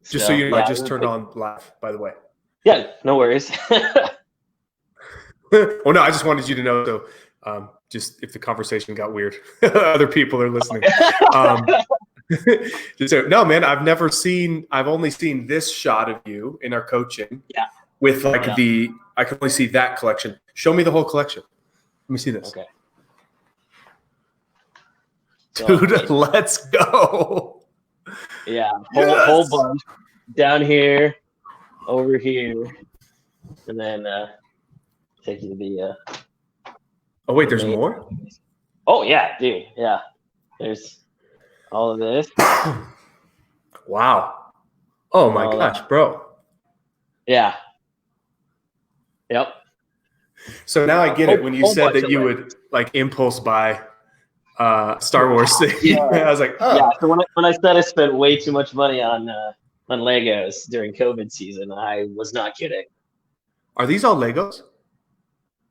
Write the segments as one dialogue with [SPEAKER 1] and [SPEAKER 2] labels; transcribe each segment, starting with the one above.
[SPEAKER 1] Just
[SPEAKER 2] So
[SPEAKER 1] so you know,
[SPEAKER 2] yeah,
[SPEAKER 1] I just turned on live, by the way.
[SPEAKER 2] yeah, no worries.
[SPEAKER 1] Well, no, I just wanted you to know. So, just if the conversation got weird, other people are listening. Just so, no, man, I've only seen this shot of you in our coaching.
[SPEAKER 2] Yeah.
[SPEAKER 1] With like I can only see that collection. Show me the whole collection. Let me see this.
[SPEAKER 2] Okay.
[SPEAKER 1] Dude, let's go.
[SPEAKER 2] Yeah, whole bunch down here, over here, and then take you to the.
[SPEAKER 1] Oh wait, there's more.
[SPEAKER 2] Oh yeah, dude. Yeah, there's all of this.
[SPEAKER 1] Wow. Oh my gosh, bro.
[SPEAKER 2] Yeah. Yep.
[SPEAKER 1] So now I get it when you said that you would like impulse buy Star Wars thing. Yeah. I was like, oh.
[SPEAKER 2] Yeah. So when I said I spent way too much money on Legos during COVID season, I was not kidding.
[SPEAKER 1] Are these all Legos?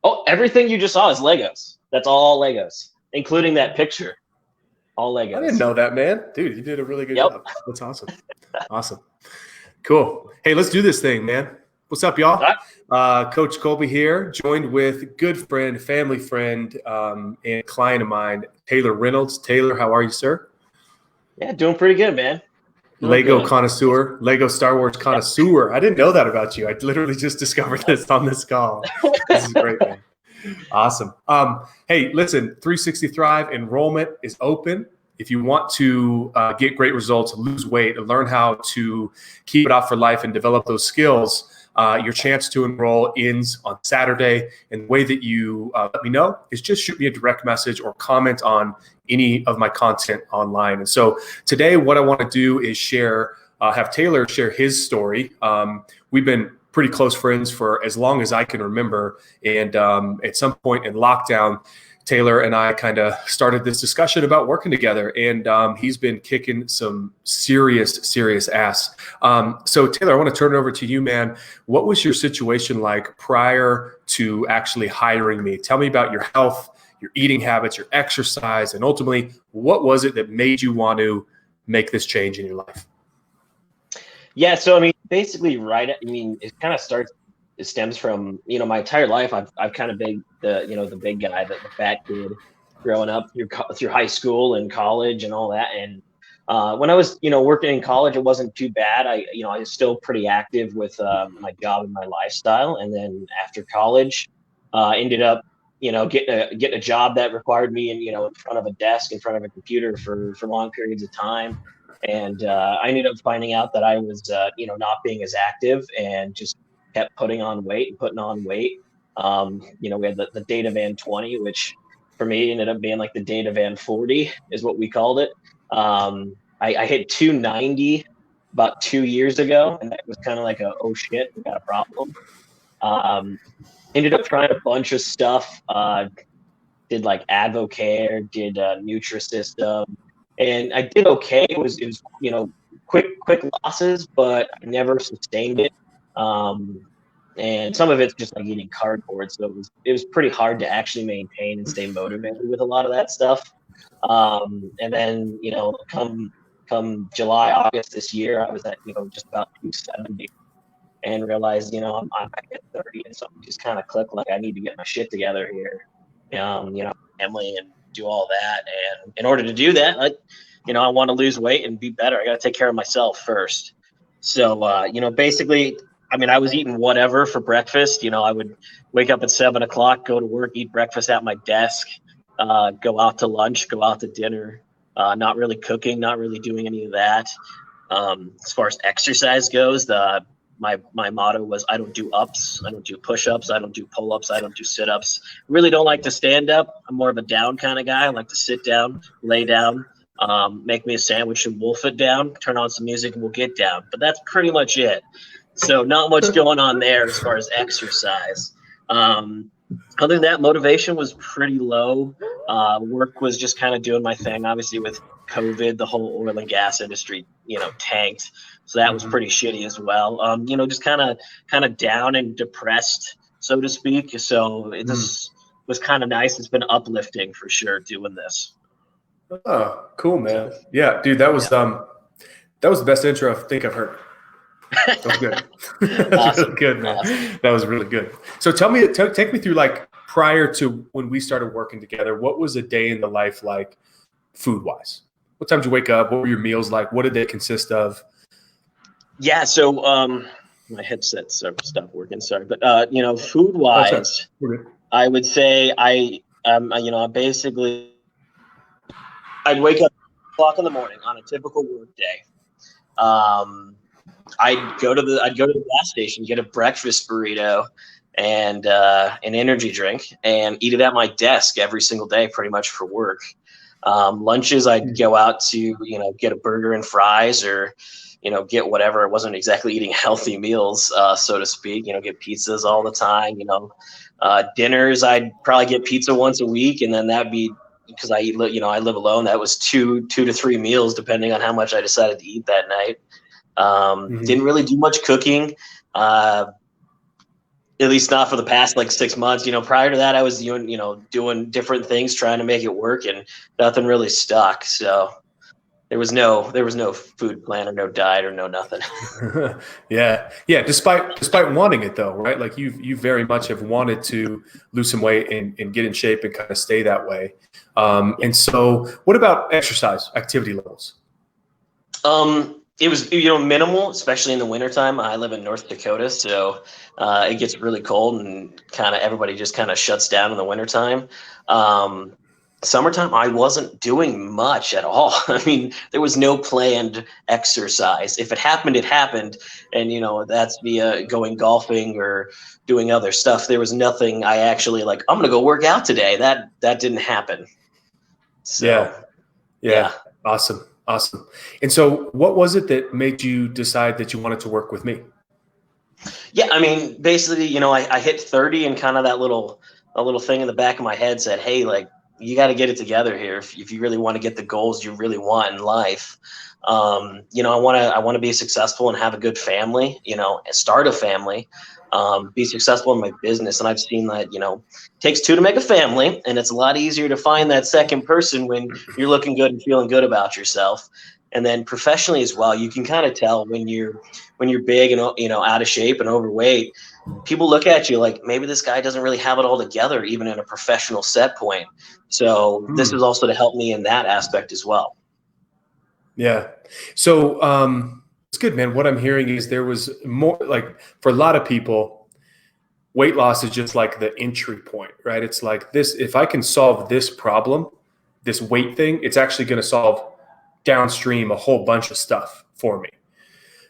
[SPEAKER 2] Oh, everything you just saw is Legos. That's all Legos, including that picture. All Legos.
[SPEAKER 1] I didn't know that, man. Dude, you did a really good job. That's awesome. Awesome. Cool. Hey, let's do this thing, man. What's up, y'all? Coach Colby here, joined with good friend, family friend, and client of mine, Taylor Reynolds. Taylor, how are you, sir?
[SPEAKER 2] Yeah, doing pretty good, man.
[SPEAKER 1] Lego connoisseur, Lego Star Wars connoisseur. I didn't know that about you. I literally just discovered this on this call. This is great, man. Awesome. Hey, listen, 360 Thrive enrollment is open. If you want to get great results, lose weight, and learn how to keep it off for life and develop those skills, your chance to enroll ends on Saturday. And the way that you let me know is just shoot me a direct message or comment on any of my content online. And so today, what I want to do is have Taylor share his story. We've been pretty close friends for as long as I can remember. And at some point in lockdown, Taylor and I kind of started this discussion about working together, and he's been kicking some serious ass. So Taylor, I want to turn it over to you, man. What was your situation like prior to actually hiring me? Tell me about your health, your eating habits, your exercise, and ultimately, what was it that made you want to make this change in your life?
[SPEAKER 2] Yeah, so I mean, basically, it kind of stems from, my entire life. I've kind of been the big guy, the fat kid, growing up through high school and college and all that. And when I was working in college, it wasn't too bad. I was still pretty active with my job and my lifestyle. And then after college, ended up getting a job that required me in front of a desk, in front of a computer for long periods of time. And I ended up finding out that I was not being as active and just kept putting on weight. We had the Datavan 20, which for me ended up being like the Datavan 40 is what we called it. I hit 290 about 2 years ago, and that was kind of like oh shit, we got a problem. Ended up trying a bunch of stuff. Did like Advocare, did Nutrisystem, and I did okay. It was quick losses, but I never sustained it. And some of it's just like eating cardboard, so it was pretty hard to actually maintain and stay motivated with a lot of that stuff. And then come July, August this year, I was at just about 270, and realized I'm back at 30, and so just kind of clicked like I need to get my shit together here, family, and do all that. And in order to do that, I want to lose weight and be better. I got to take care of myself first. So basically, I mean, I was eating whatever for breakfast. I would wake up at 7 o'clock, go to work, eat breakfast at my desk, go out to lunch, go out to dinner, not really cooking, not really doing any of that. As far as exercise goes, my motto was I don't do ups, I don't do push-ups, I don't do pull-ups, I don't do sit-ups. Really don't like to stand up. I'm more of a down kind of guy. I like to sit down, lay down, make me a sandwich and wolf it down, turn on some music, and we'll get down. But that's pretty much it. So not much going on there as far as exercise. Other than that, motivation was pretty low. Work was just kind of doing my thing. Obviously, with COVID, the whole oil and gas industry, tanked. So that was pretty shitty as well. Just kind of down and depressed, so to speak. So it just was kind of nice. It's been uplifting for sure doing this.
[SPEAKER 1] Oh, cool, man. Yeah, dude, that was the best intro I think I've heard. That was good. That's
[SPEAKER 2] Awesome.
[SPEAKER 1] really good, man.
[SPEAKER 2] Awesome.
[SPEAKER 1] That was really good. So take me through like prior to when we started working together. What was a day in the life like, food wise? What time did you wake up? What were your meals like? What did they consist of?
[SPEAKER 2] Yeah. So my headset's stopped working. Sorry, but food
[SPEAKER 1] Oh, sorry.
[SPEAKER 2] wise,
[SPEAKER 1] We're good.
[SPEAKER 2] I would say I'd wake up 8 o'clock in the morning on a typical work day. I'd go to the gas station, get a breakfast burrito and an energy drink, and eat it at my desk every single day, pretty much for work. Lunches, I'd go out to get a burger and fries, or get whatever. I wasn't exactly eating healthy meals, so to speak. Get pizzas all the time. Dinners, I'd probably get pizza once a week, and then that'd be because I live alone. That was two to three meals, depending on how much I decided to eat that night. Didn't really do much cooking, at least not for the past like 6 months. Prior to that, I was doing different things, trying to make it work, and nothing really stuck. So there was no food plan, or no diet, or no nothing.
[SPEAKER 1] Yeah. Despite wanting it though, right? Like you very much have wanted to lose some weight and get in shape and kind of stay that way. And so what about exercise activity levels?
[SPEAKER 2] It was minimal, especially in the wintertime. I live in North Dakota, so it gets really cold, and kind of everybody just kind of shuts down in the wintertime. Summertime, I wasn't doing much at all. I mean, there was no planned exercise. If it happened, it happened. And, that's via going golfing or doing other stuff. There was nothing I actually like, I'm going to go work out today. That didn't happen. So,
[SPEAKER 1] yeah. Awesome. And so what was it that made you decide that you wanted to work with me?
[SPEAKER 2] Yeah, I mean, basically, I hit 30, and kind of a little thing in the back of my head said, hey, like, you got to get it together here if you really want to get the goals you really want in life. I want to be successful and have a good family, start a family, be successful in my business. And I've seen that, it takes two to make a family, and it's a lot easier to find that second person when you're looking good and feeling good about yourself. And then professionally as well, you can kind of tell when you're big and, out of shape and overweight. People look at you like, maybe this guy doesn't really have it all together, even in a professional set point. So this is also to help me in that aspect as well.
[SPEAKER 1] Yeah. So it's good, man. What I'm hearing is there was more, like, for a lot of people, weight loss is just like the entry point, right? It's like this, if I can solve this problem, this weight thing, it's actually going to solve downstream a whole bunch of stuff for me.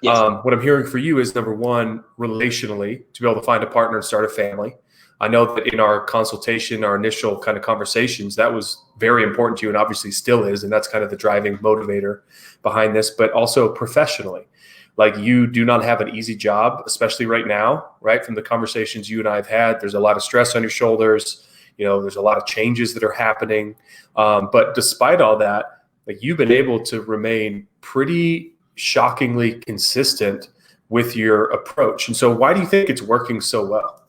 [SPEAKER 1] Yes. What I'm hearing for you is, number one, relationally, to be able to find a partner and start a family. I know that in our consultation, our initial kind of conversations, that was very important to you, and obviously still is. And that's kind of the driving motivator behind this, but also professionally. Like, you do not have an easy job, especially right now, right? From the conversations you and I have had, there's a lot of stress on your shoulders. There's a lot of changes that are happening. But despite all that, like, you've been able to remain pretty shockingly consistent with your approach. And so why do you think it's working so well?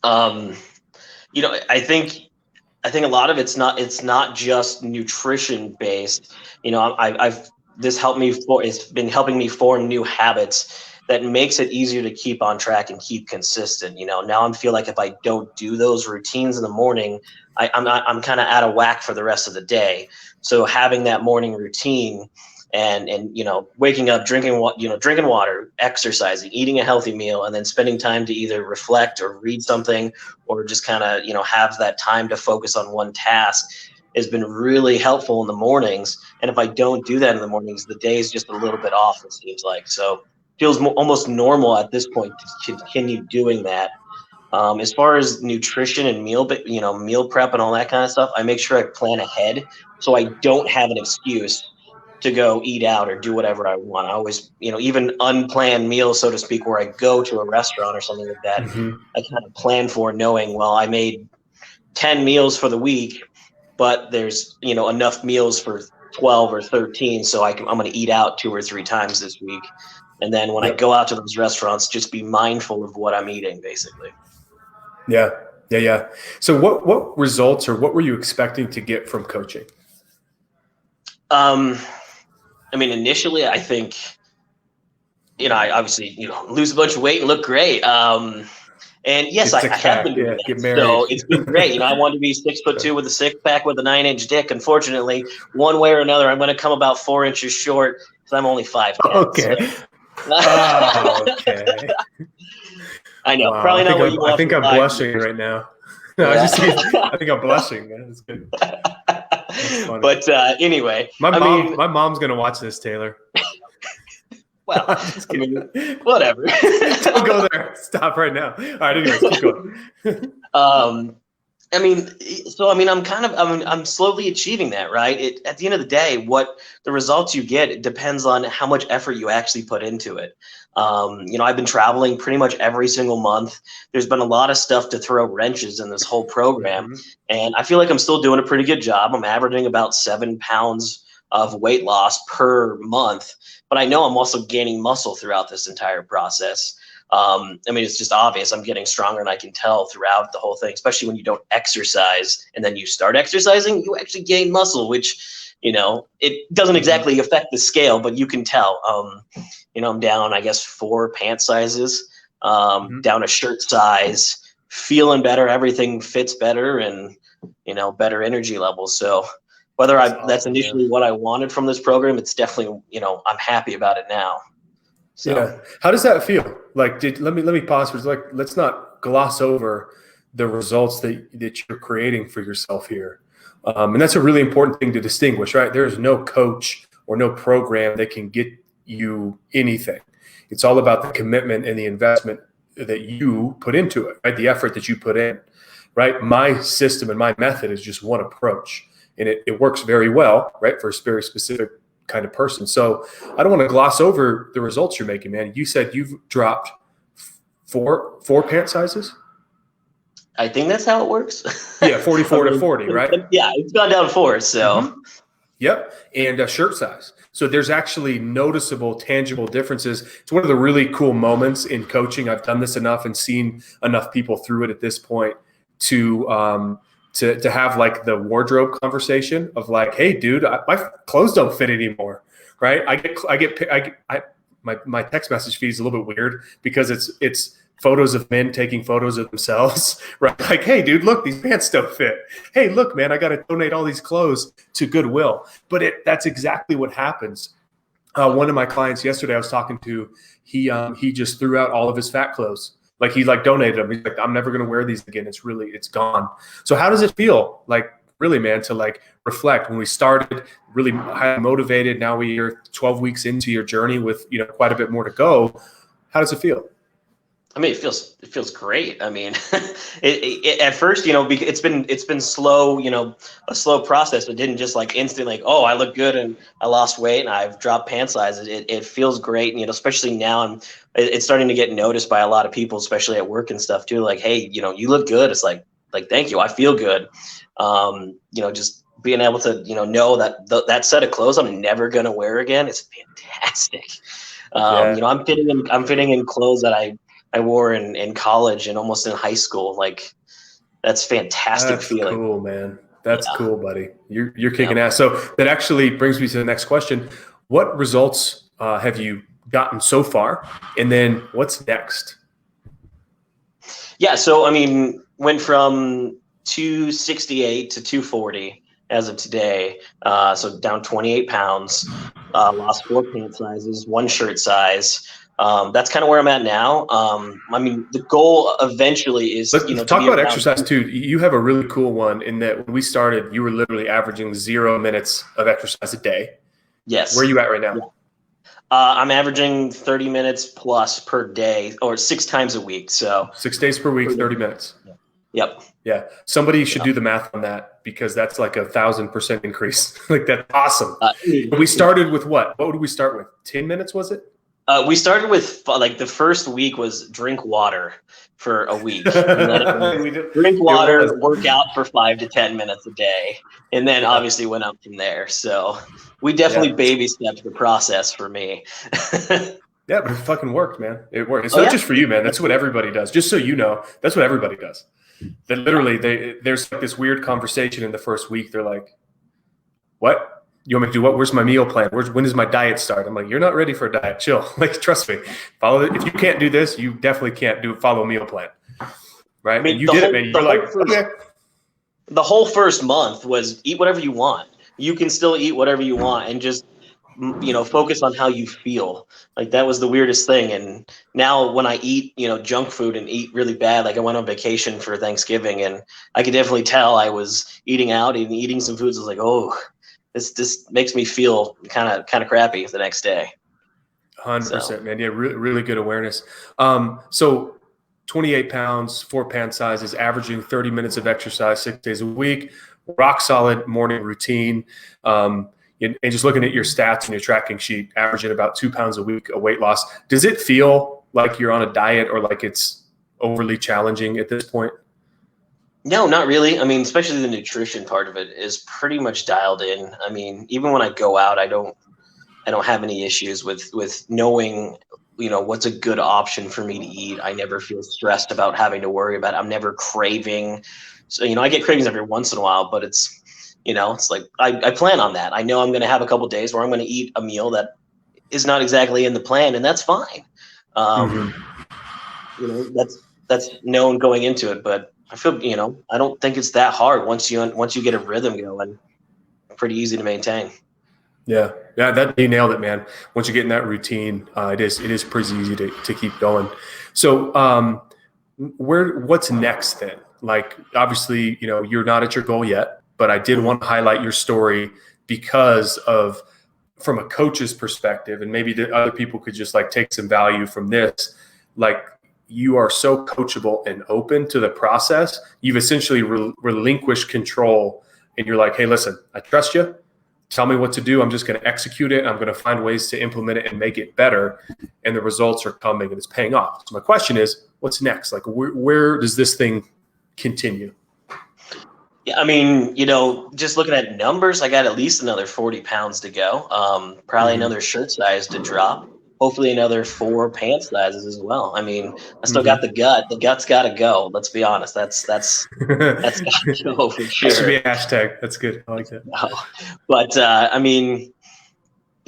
[SPEAKER 2] I think a lot of it's not just nutrition based. It's been helping me form new habits that makes it easier to keep on track and keep consistent. Now I feel like if I don't do those routines in the morning, I'm kind of out of whack for the rest of the day. So having that morning routine and waking up, drinking water, exercising, eating a healthy meal, and then spending time to either reflect or read something, or just kind of have that time to focus on one task has been really helpful in the mornings. And if I don't do that in the mornings, the day is just a little bit off, it seems like. So it feels almost normal at this point to continue doing that. As far as nutrition and meal prep and all that kind of stuff, I make sure I plan ahead so I don't have an excuse to go eat out or do whatever I want. I always, even unplanned meals, so to speak, where I go to a restaurant or something like that, I kind of plan for, knowing, well, I made 10 meals for the week, but there's, enough meals for 12 or 13. So I'm going to eat out 2 or 3 times this week. And then when I go out to those restaurants, just be mindful of what I'm eating, basically.
[SPEAKER 1] Yeah. So what results, or what were you expecting to get from coaching?
[SPEAKER 2] Initially, I think I obviously, lose a bunch of weight and look great. And yes, I have been doing
[SPEAKER 1] get
[SPEAKER 2] that.
[SPEAKER 1] married.
[SPEAKER 2] So it's been great. I wanted to be 6'2" with a 6-pack with a 9-inch dick. Unfortunately, one way or another, I'm going to come about 4 inches short because I'm only 5'10".
[SPEAKER 1] Okay.
[SPEAKER 2] So.
[SPEAKER 1] Okay.
[SPEAKER 2] I know.
[SPEAKER 1] Wow.
[SPEAKER 2] Probably not what you want.
[SPEAKER 1] I think I'm blushing right now. No,
[SPEAKER 2] Yeah.
[SPEAKER 1] I think I'm blushing, man. That's good. That's funny.
[SPEAKER 2] But anyway,
[SPEAKER 1] my mom's going to watch this, Taylor.
[SPEAKER 2] Well, whatever.
[SPEAKER 1] Don't go there. Stop right now. All right, anyways, keep going.
[SPEAKER 2] I'm slowly achieving that, right? At the end of the day, what the results you get, it depends on how much effort you actually put into it. I've been traveling pretty much every single month. There's been a lot of stuff to throw wrenches in this whole program. And I feel like I'm still doing a pretty good job. I'm averaging about 7 pounds of weight loss per month, but I know I'm also gaining muscle throughout this entire process. It's just obvious. I'm getting stronger, and I can tell throughout the whole thing, especially when you don't exercise and then you start exercising, you actually gain muscle, which, it doesn't exactly affect the scale, but you can tell. I'm down, I guess, 4 pant sizes, down a shirt size, feeling better. Everything fits better, and, better energy levels. So whether that's initially what I wanted from this program, it's definitely, I'm happy about it now. So.
[SPEAKER 1] Yeah. How does that feel? Like, let me pause for let's not gloss over the results that you're creating for yourself here. And that's a really important thing to distinguish, right? There's no coach or no program that can get you anything. It's all about the commitment and the investment that you put into it, right? The effort that you put in, right? My system and my method is just one approach, and it works very well, right? For a very specific kind of person. So I don't want to gloss over the results you're making, man. You said you've dropped four pant sizes?
[SPEAKER 2] I think that's how it works.
[SPEAKER 1] Yeah, 44 to 40, right?
[SPEAKER 2] Yeah, it's gone down 4. So.
[SPEAKER 1] Yep. And a shirt size. So there's actually noticeable, tangible differences. It's one of the really cool moments in coaching. I've done this enough and seen enough people through it at this point to have like the wardrobe conversation of like, hey, dude, my clothes don't fit anymore, right? My text message feed is a little bit weird because it's photos of men taking photos of themselves, right? Like, hey, dude, look, these pants don't fit. Hey, look, man, I got to donate all these clothes to Goodwill. But that's exactly what happens. One of my clients yesterday I was talking to, he just threw out all of his fat clothes. Like he donated them. He's like, I'm never going to wear these again. It's gone. So how does it feel? Like really, man, to like reflect when we started really highly motivated. Now we are 12 weeks into your journey with, quite a bit more to go. How does it feel?
[SPEAKER 2] It feels great. At first, it's been slow, a slow process. It didn't just like instantly like, oh, I look good and I lost weight and I've dropped pant sizes. It feels great. And, especially now it's starting to get noticed by a lot of people, especially at work and stuff too. Like, hey, you look good. It's like, thank you. I feel good. Just being able to, know that that set of clothes I'm never going to wear again. It's fantastic. I'm fitting in clothes that I wore in college and almost in high school. Like that's fantastic.
[SPEAKER 1] That's
[SPEAKER 2] feeling.
[SPEAKER 1] Cool, man. That's cool, buddy. You're kicking ass. So that actually brings me to the next question. What results have you gotten so far? And then what's next?
[SPEAKER 2] Yeah. So, went from 268 to 240 as of today. So down 28 pounds, lost 4 pant sizes, 1 shirt size. That's kind of where I'm at now. The goal eventually is,
[SPEAKER 1] talk about exercise too. You have a really cool one in that when we started, you were literally averaging 0 minutes of exercise a day.
[SPEAKER 2] Yes.
[SPEAKER 1] Where are you at right now?
[SPEAKER 2] Yeah. I'm averaging 30 minutes plus per day or 6 times a week. So
[SPEAKER 1] 6 days per week, 30 minutes.
[SPEAKER 2] Yep.
[SPEAKER 1] Yeah. Somebody should do the math on that because that's like 1,000% increase. Like that's awesome. We started with what? What did we start with? 10 minutes, was it?
[SPEAKER 2] We started with the first week was drink water for a week. Drink water, work out for 5 to 10 minutes a day. And then obviously went up from there. So we definitely baby stepped the process for me.
[SPEAKER 1] Yeah, but it fucking worked, man. It worked. It's not just for you, man. That's what everybody does. Just so you know, that's what everybody does. That literally there's like this weird conversation in the first week. They're like, what? you want me to do what? Where's my meal plan? When does my diet start? I'm like, you're not ready for a diet. Chill. Like, trust me. Follow it. If you can't do this, you definitely can't follow a meal plan. Right?
[SPEAKER 2] I mean,
[SPEAKER 1] and you did it, man. You're like, okay.
[SPEAKER 2] The whole first month was eat whatever you want. You can still eat whatever you want and just, focus on how you feel. Like, that was the weirdest thing. And now when I eat, junk food and eat really bad, like I went on vacation for Thanksgiving and I could definitely tell I was eating out and eating some foods. I was like, oh, this makes me feel kind of crappy the next day.
[SPEAKER 1] 100%, man. Yeah, really, really good awareness. So 28 pounds, 4 pant sizes, averaging 30 minutes of exercise 6 days a week, rock solid morning routine. And just looking at your stats and your tracking sheet, averaging about 2 pounds a week of weight loss. Does it feel like you're on a diet or like it's overly challenging at this point?
[SPEAKER 2] No, not really. I mean, especially the nutrition part of it is pretty much dialed in. I mean, even when I go out, I don't have any issues with knowing, what's a good option for me to eat. I never feel stressed about having to worry about it. I'm never craving. So, I get cravings every once in a while, but it's like I plan on that. I know I'm going to have a couple days where I'm going to eat a meal that is not exactly in the plan, and that's fine. That's known going into it, but I feel, I don't think it's that hard once you get a rhythm going. Pretty easy to maintain.
[SPEAKER 1] Yeah, that you nailed it, man. Once you get in that routine, it is pretty easy to keep going. So, what's next then? Like, obviously, you're not at your goal yet, but I did want to highlight your story because of, from a coach's perspective, and maybe the other people could just like take some value from this. Like, you are so coachable and open to the process. You've essentially relinquished control, and you're like, hey, listen, I trust you. Tell me what to do. I'm just going to execute it. I'm going to find ways to implement it and make it better. And the results are coming and it's paying off. So my question is, what's next? Like, where does this thing continue?
[SPEAKER 2] Yeah, I mean, just looking at numbers, I got at least another 40 pounds to go. Probably another shirt size to drop. Hopefully another 4 pant sizes as well. I mean, I still got the gut. The gut's got to go. Let's be honest. That's got to go for sure.
[SPEAKER 1] That should be a hashtag. That's good. I like that.
[SPEAKER 2] But I mean,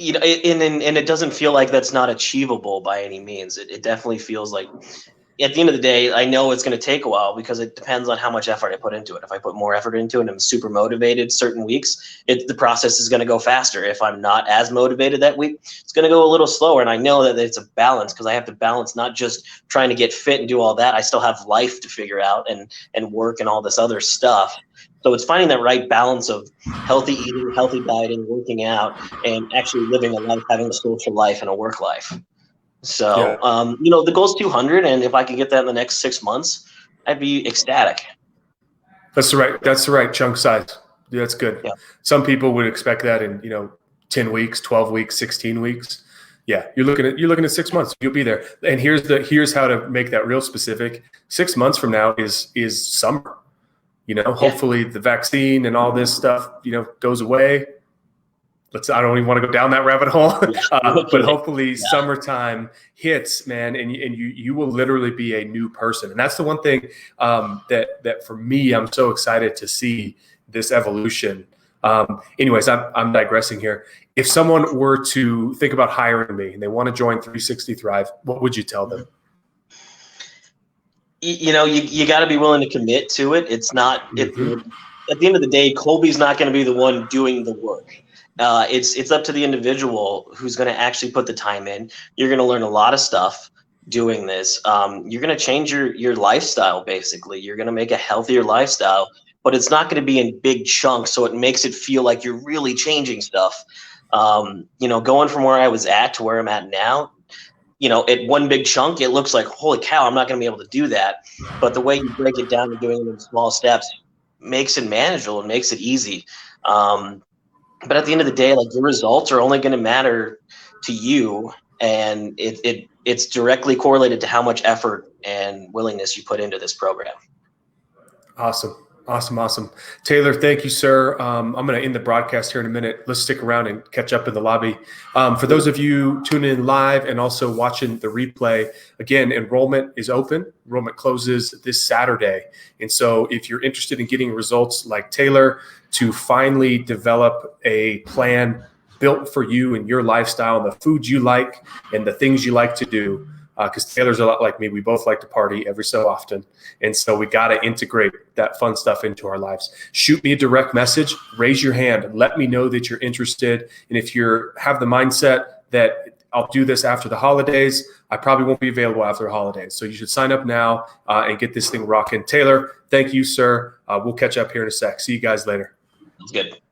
[SPEAKER 2] and it doesn't feel like that's not achievable by any means. It definitely feels like, at the end of the day, I know it's going to take a while because it depends on how much effort I put into it. If I put more effort into it and I'm super motivated certain weeks, the process is going to go faster. If I'm not as motivated that week, it's going to go a little slower. And I know that it's a balance because I have to balance not just trying to get fit and do all that. I still have life to figure out and work and all this other stuff. So it's finding that right balance of healthy eating, healthy dieting, working out, and actually living a life, having a social life and a work life. So, yeah. The goal is 200, and if I can get that in the next 6 months, I'd be ecstatic.
[SPEAKER 1] That's the right chunk size. Yeah, that's good. Yeah. Some people would expect that in 10 weeks, 12 weeks, 16 weeks. Yeah, you're looking at 6 months. You'll be there. And here's how to make that real specific. 6 months from now is summer. Hopefully the vaccine and all this stuff goes away. I don't even want to go down that rabbit hole, but hopefully summertime hits, man, and you will literally be a new person. And that's the one thing that for me, I'm so excited to see this evolution. Anyways, I'm digressing here. If someone were to think about hiring me and they want to join 360 Thrive, what would you tell them?
[SPEAKER 2] You got to be willing to commit to it. It's not at the end of the day, Colby's not going to be the one doing the work. It's up to the individual who's going to actually put the time in. You're going to learn a lot of stuff doing this. You're going to change your lifestyle, basically. You're going to make a healthier lifestyle, but it's not going to be in big chunks, so it makes it feel like you're really changing stuff. Going from where I was at to where I'm at now, at one big chunk, it looks like, holy cow, I'm not going to be able to do that. But the way you break it down and doing it in small steps makes it manageable and makes it easy. But at the end of the day, like, the results are only going to matter to you, and it's directly correlated to how much effort and willingness you put into this program.
[SPEAKER 1] Awesome. Awesome. Taylor, thank you, sir. I'm going to end the broadcast here in a minute. Let's stick around and catch up in the lobby. For those of you tuning in live and also watching the replay, again, enrollment is open. Enrollment closes this Saturday. And so if you're interested in getting results like Taylor to finally develop a plan built for you and your lifestyle and the foods you like and the things you like to do, because Taylor's a lot like me. We both like to party every so often. And so we got to integrate that fun stuff into our lives. Shoot me a direct message, raise your hand, let me know that you're interested. And if you have the mindset that I'll do this after the holidays, I probably won't be available after the holidays. So you should sign up now and get this thing rocking. Taylor, thank you, sir. We'll catch up here in a sec. See you guys later.
[SPEAKER 2] That's good.